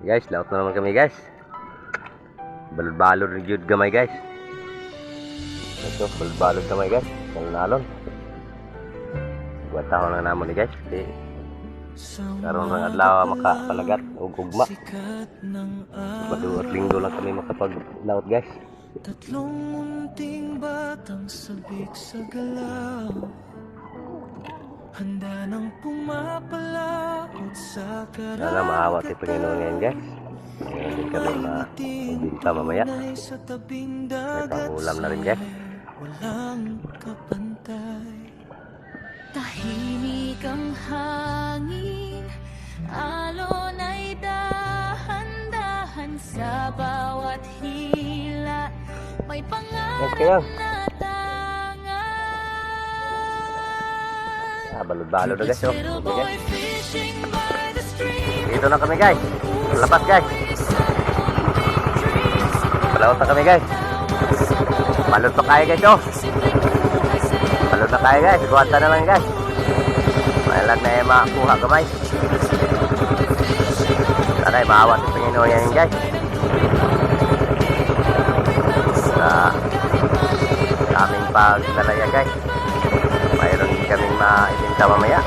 Guys, laot na naman kami guys. Balod-balod rin jud gamay guys. Ito, balod-balod gamay guys. Nalon. Buat taon na namon ni guys. Kasi karon ng adlaw makapalagat og ugma. Paduot linggo lang kami makapaglaot guys. Tatlong munting batang sabik sa galaw, handa nang pumapalaot sa karagatan. Sana maawa si Panginoon ngayon guys. Hindi kami mabinta mamaya. May pangulam na rin guys. Walang kapantay. Tahimik ang hangin, alon ay dahan-dahan sa bawat hila. May pangarap na tangan. Balod-balod na guys. Little boy fishing by the stream. Dito na kami guys. Lapas guys. Palaot na kami guys. Balod pa kaya guys. Balod na kaya guys. Kuwanta na lang guys. Malag na yung makuha gamay. Sana ay maawa sa Panginoon yan guys. Sa aming pagdalaya guys. Mayroon din kaming maibinta mamaya.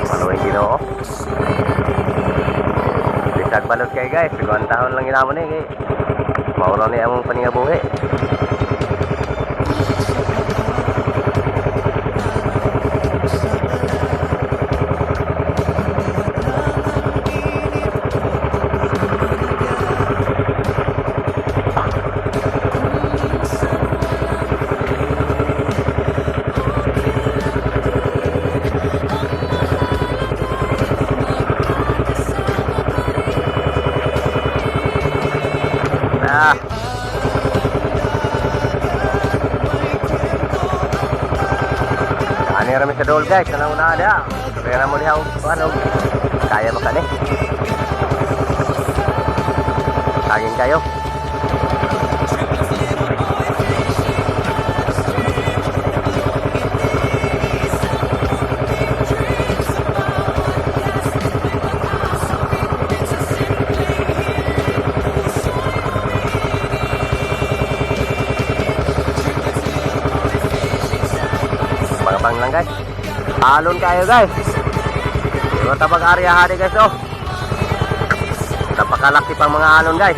Manuwing Ginoo. Bisag balot kayo guys. 2 taon lang ginamon eh. Mauro ni among paningabuhi. Ani rami sa dol guys, kanang una ada. Kaya mo diha ano, kaya ba kani? Saging kayo. Bang lang guys. Alon kayo guys. Yung tabag area hari guys oh. Napakalaki pang mga alon guys.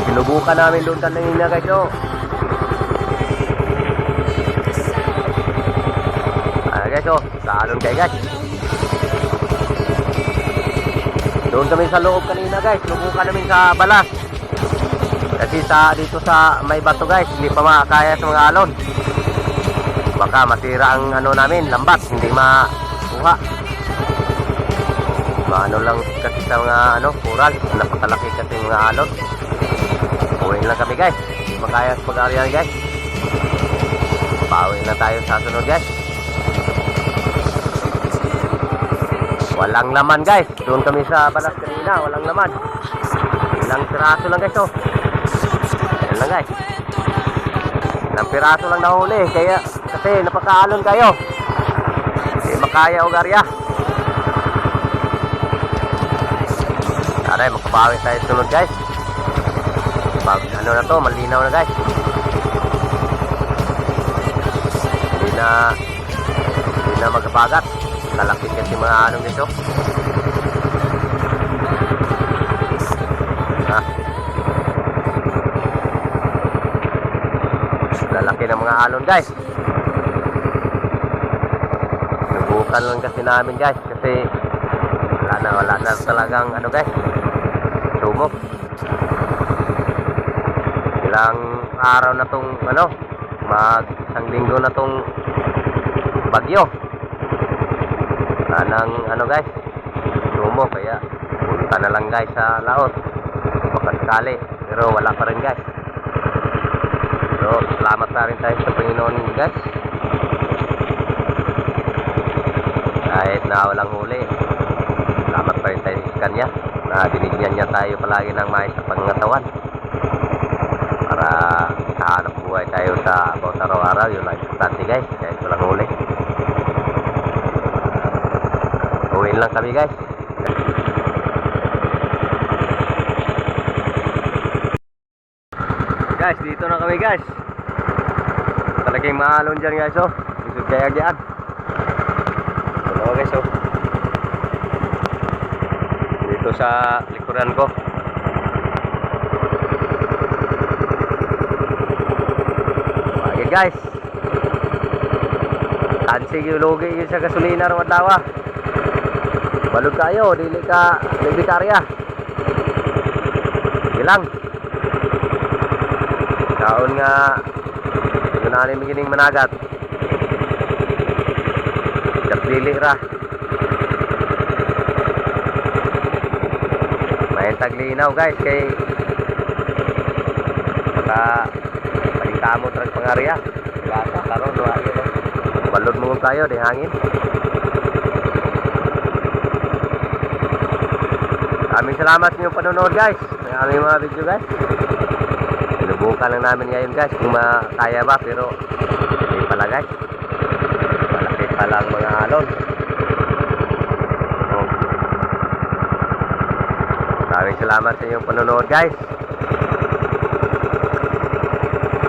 Sinubukan namin doon kanina guys oh. Guys oh, sa alon kayo guys. Doon kami sa loob kanina guys. Sinubukan namin sa balas. Kasi dito sa may bato guys, hindi pa makakaya sa mga alon. Baka masira ang ano namin, lambat, hindi makuha. Maano lang kasi sa mga coral, napakalaki kasi mga alon. Uwiin lang kami guys, makaya sa pag-aarihan guys. Pauwiin na tayo sa sunod guys. Walang laman guys, doon kami sa balas kanina, walang laman. Ilang piraso lang guys oh. Yan lang guys. Ilang piraso lang nahuli, kaya kasi napakaalon kayo. Hindi makaya o garya. Aray, makabawi tayo sunod guys. Ano na to, malinaw na guys. Hindi na magkabagat. Lalaki kasi mga anong dito. Lalaki ng mga alon guys. Subukan lang kasi namin guys. Kasi wala na talagang guys, sumok. Ilang araw na tong isang linggo na tong bagyo. Nang guys, sumok. Kaya punta na lang guys sa laot. Baka sakali. Pero wala pa rin guys. So, salamat na rin tayo sa Panginoon guys. Kahit na walang huli, salamat pa rin tayo sa Kanya na binigyan niya tayo palagi ng mais sa pangangatawan para sa hanap buhay tayo sa about araw-araw. Yun lang importante guys, kahit walang huli. Uwiin lang kami guys. Guys, dito na kami guys. Talagang maalon dyan guys oh. Isod kaya dyan. Dalawa guys oh. Dito sa likuran ko. Okay guys. Kansig yung logi yun sa gasolina rawat lawa. Balog kayo, dili ka karya. Sige lang. Taon nga gunanin begining managat. Dapili ra. May taglinaw guys kay maka paling trag pangarya. Gata karon duha gyud. Balod mo kayo di hangin. Aming salamat sa inyong panonood guys. May aming mga video guys. Sinubukan lang namin ngayon guys kung makaya ba, pero hindi pala guys. Malaki palang mga alon. Oh. Maraming salamat sa inyong panonood guys.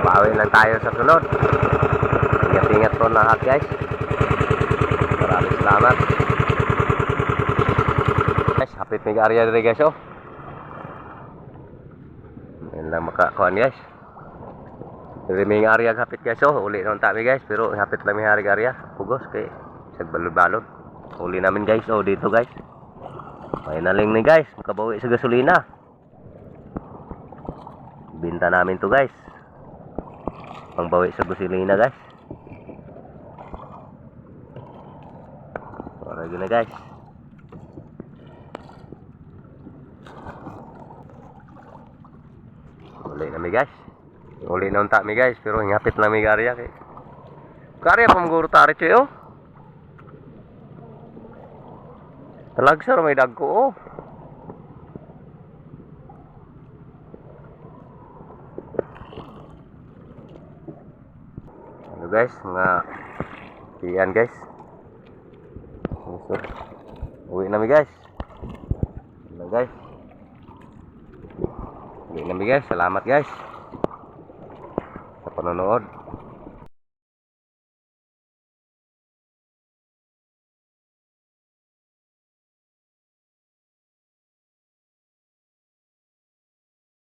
Bawi lang tayo sa sunod. Ingat-ingat po lahat guys. Maraming salamat. Guys, hapit may area dito guys oh. Yan lang makakuan guys. May area hapit guys oh. Uli naman tabi guys, pero hapit lang may area. Pugos kay sagbalod-balod. Uli namin guys oh dito guys. May naling ni guys, makabawi sa gasolina. Binta namin to guys. Pangbawi sa gasolina guys. Para gina guys. Uli na mi guys. Uli na unta mi guys, pero ngapit lang mi area kay. Karya pamguro tari cheyo. Talagsar may dagko oh. Ano guys, mga iyan guys. So, uwi na mi guys. Ano guys. Uwi na mi guys. Salamat guys sa panonood.